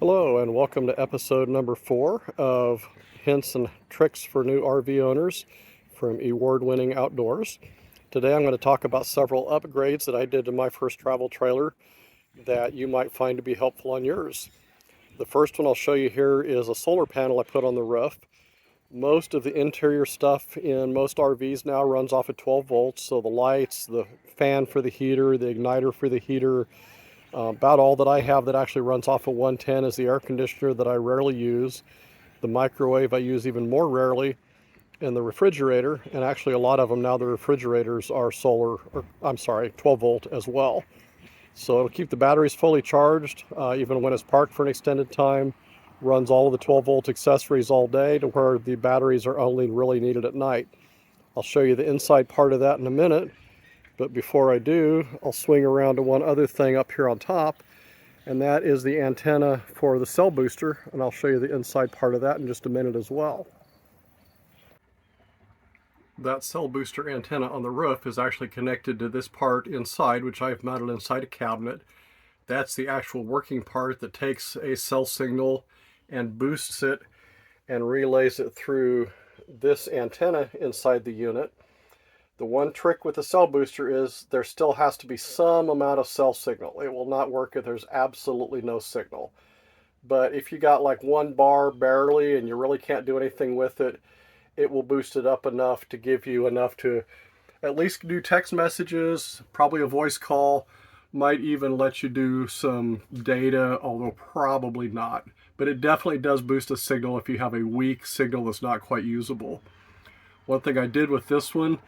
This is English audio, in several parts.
Hello and welcome to episode number 4 of Hints and Tricks for New RV Owners from Award-Winning Outdoors. Today I'm going to talk about several upgrades that I did to my first travel trailer that you might find to be helpful on yours. The first one I'll show you here is a solar panel I put on the roof. Most of the interior stuff in most RVs now runs off at 12 volts, so the lights, the fan for the heater, the igniter for the heater, about all that I have that actually runs off of 110 is the air conditioner that I rarely use, the microwave I use even more rarely, and the refrigerator. And actually a lot of them now, the refrigerators are 12 volt as well. So it'll keep the batteries fully charged even when it's parked for an extended time, runs all of the 12 volt accessories all day to where the batteries are only really needed at night. I'll show you the inside part of that in a minute. But before I do, I'll swing around to one other thing up here on top, and that is the antenna for the cell booster, and I'll show you the inside part of that in just a minute as well. That cell booster antenna on the roof is actually connected to this part inside, which I've mounted inside a cabinet. That's the actual working part that takes a cell signal and boosts it and relays it through this antenna inside the unit. The one trick with the cell booster is there still has to be some amount of cell signal. It will not work if there's absolutely no signal. But if you got like one bar barely and you really can't do anything with it, it will boost it up enough to give you enough to at least do text messages, probably a voice call, might even let you do some data, although probably not. But it definitely does boost a signal if you have a weak signal that's not quite usable. One thing I did with this one,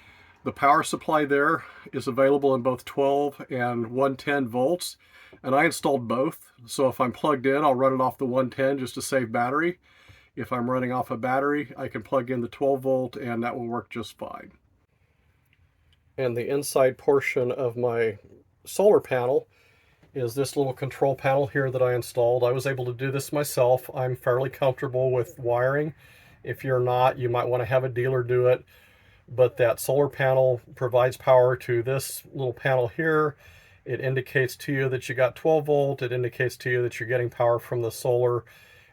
the power supply there is available in both 12 and 110 volts, and I installed both. So if I'm plugged in, I'll run it off the 110 just to save battery. If I'm running off a battery, I can plug in the 12 volt and that will work just fine. And the inside portion of my solar panel is this little control panel here that I installed. I was able to do this myself. I'm fairly comfortable with wiring. If you're not, you might want to have a dealer do it. But that solar panel provides power to this little panel here. It indicates to you that you got 12 volt. It indicates to you that you're getting power from the solar.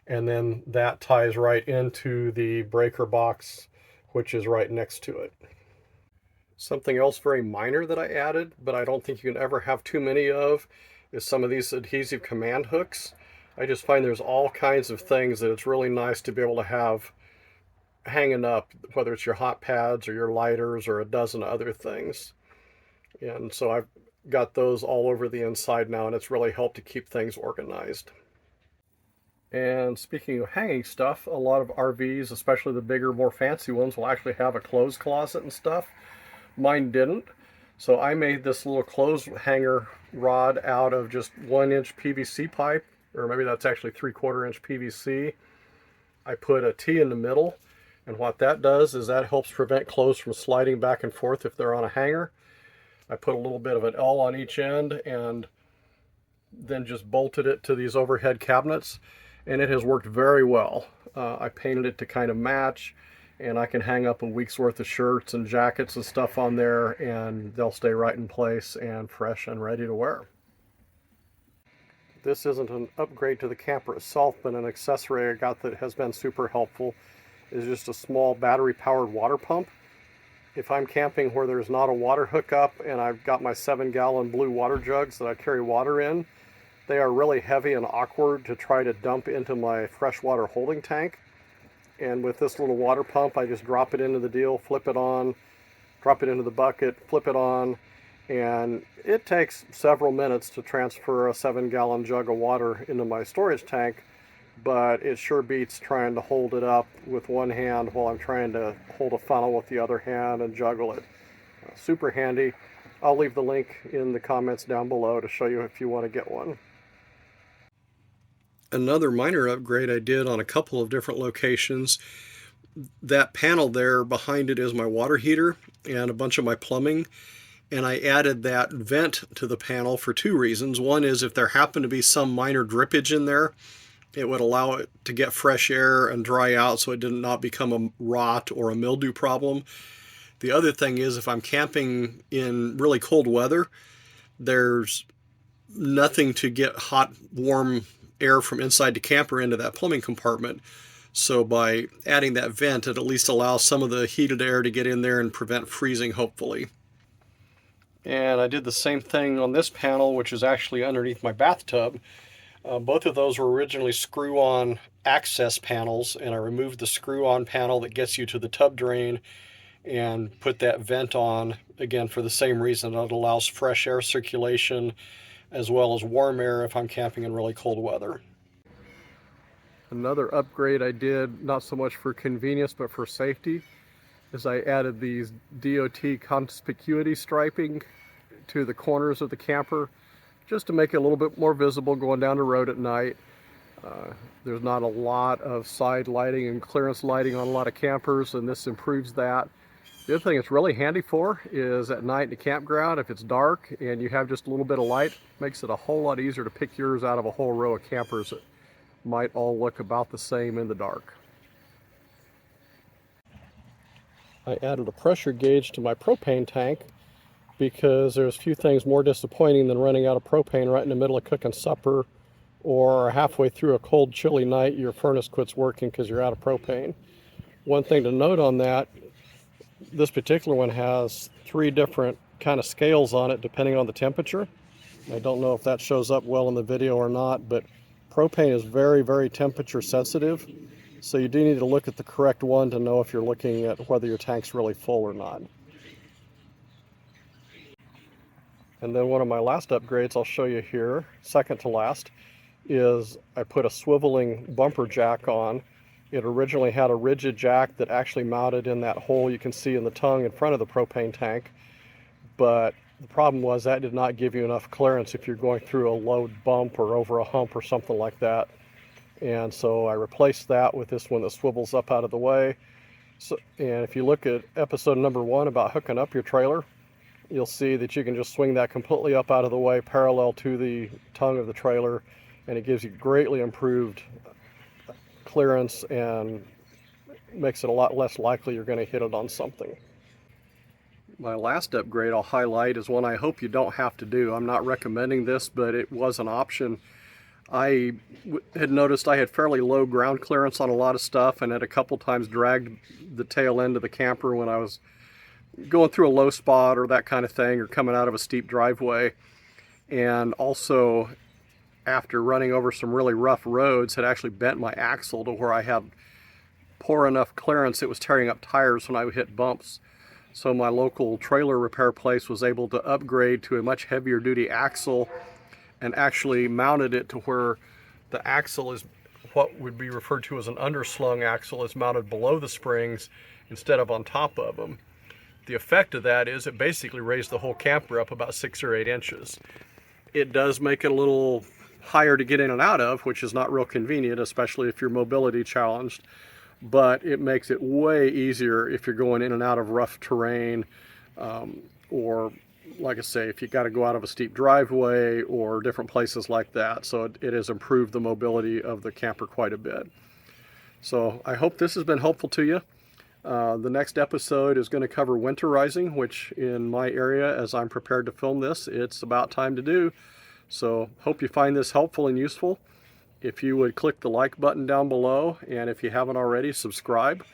And then that ties right into the breaker box, which is right next to it. Something else very minor that I added, but I don't think you can ever have too many of, is some of these adhesive command hooks. I just find there's all kinds of things that it's really nice to be able to have hanging up, whether it's your hot pads or your lighters or a dozen other things. And so I've got those all over the inside now, and it's really helped to keep things organized. And speaking of hanging stuff, a lot of RVs, especially the bigger, more fancy ones, will actually have a clothes closet and stuff. Mine didn't. So I made this little clothes hanger rod out of just 1-inch PVC pipe, or maybe that's actually 3/4 inch PVC. I put a T in the middle, and what that does is that helps prevent clothes from sliding back and forth if they're on a hanger. I put a little bit of an L on each end and then just bolted it to these overhead cabinets, and it has worked very well. I painted it to kind of match, and I can hang up a week's worth of shirts and jackets and stuff on there, and they'll stay right in place and fresh and ready to wear. This isn't an upgrade to the camper itself, but an accessory I got that has been super helpful is just a small battery-powered water pump. If I'm camping where there's not a water hookup and I've got my 7-gallon blue water jugs that I carry water in, they are really heavy and awkward to try to dump into my freshwater holding tank. And with this little water pump, I just drop it into the deal, flip it on, drop it into the bucket, flip it on, and it takes several minutes to transfer a 7-gallon jug of water into my storage tank, but it sure beats trying to hold it up with one hand while I'm trying to hold a funnel with the other hand and juggle it. Super handy. I'll leave the link in the comments down below to show you if you want to get one. Another minor upgrade I did on a couple of different locations, that panel there behind it is my water heater and a bunch of my plumbing, and I added that vent to the panel for two reasons. One is if there happened to be some minor drippage in there, it would allow it to get fresh air and dry out so it did not become a rot or a mildew problem. The other thing is if I'm camping in really cold weather, there's nothing to get hot, warm air from inside the camper into that plumbing compartment. So by adding that vent, it at least allows some of the heated air to get in there and prevent freezing, hopefully. And I did the same thing on this panel, which is actually underneath my bathtub. Both of those were originally screw-on access panels, and I removed the screw-on panel that gets you to the tub drain and put that vent on, again, for the same reason. It allows fresh air circulation as well as warm air if I'm camping in really cold weather. Another upgrade I did, not so much for convenience but for safety, is I added these DOT conspicuity striping to the corners of the camper just to make it a little bit more visible going down the road at night. There's not a lot of side lighting and clearance lighting on a lot of campers, and this improves that. The other thing it's really handy for is at night in the campground, if it's dark and you have just a little bit of light, it makes it a whole lot easier to pick yours out of a whole row of campers that might all look about the same in the dark. I added a pressure gauge to my propane tank because there's few things more disappointing than running out of propane right in the middle of cooking supper, or halfway through a cold, chilly night, your furnace quits working because you're out of propane. One thing to note on that, this particular one has 3 different kind of scales on it depending on the temperature. I don't know if that shows up well in the video or not, but propane is very, very temperature sensitive. So you do need to look at the correct one to know if you're looking at whether your tank's really full or not. And then one of my last upgrades I'll show you here, second to last, is I put a swiveling bumper jack on. It originally had a rigid jack that actually mounted in that hole you can see in the tongue in front of the propane tank, but the problem was that did not give you enough clearance if you're going through a low bump or over a hump or something like that. And so I replaced that with this one that swivels up out of the way. And if you look at episode number 1 about hooking up your trailer, you'll see that you can just swing that completely up out of the way parallel to the tongue of the trailer, and it gives you greatly improved clearance and makes it a lot less likely you're going to hit it on something. My last upgrade I'll highlight is one I hope you don't have to do. I'm not recommending this, but it was an option. I had noticed I had fairly low ground clearance on a lot of stuff, and had a couple times dragged the tail end of the camper when I was going through a low spot or that kind of thing, or coming out of a steep driveway. And also, after running over some really rough roads, had actually bent my axle to where I had poor enough clearance it was tearing up tires when I would hit bumps. So my local trailer repair place was able to upgrade to a much heavier duty axle and actually mounted it to where the axle is what would be referred to as an underslung axle, is mounted below the springs instead of on top of them. The effect of that is it basically raised the whole camper up about 6 or 8 inches. It does make it a little higher to get in and out of, which is not real convenient, especially if you're mobility challenged, but it makes it way easier if you're going in and out of rough terrain, or like I say, if you got to go out of a steep driveway or different places like that. So it has improved the mobility of the camper quite a bit. So I hope this has been helpful to you. The next episode is going to cover winterizing, which in my area, as I'm prepared to film this, it's about time to do. So hope you find this helpful and useful. If you would click the like button down below, and if you haven't already, subscribe.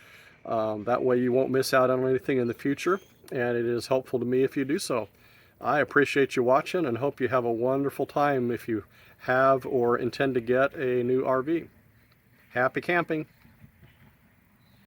That way you won't miss out on anything in the future, and it is helpful to me if you do so. I appreciate you watching and hope you have a wonderful time if you have or intend to get a new RV. Happy camping!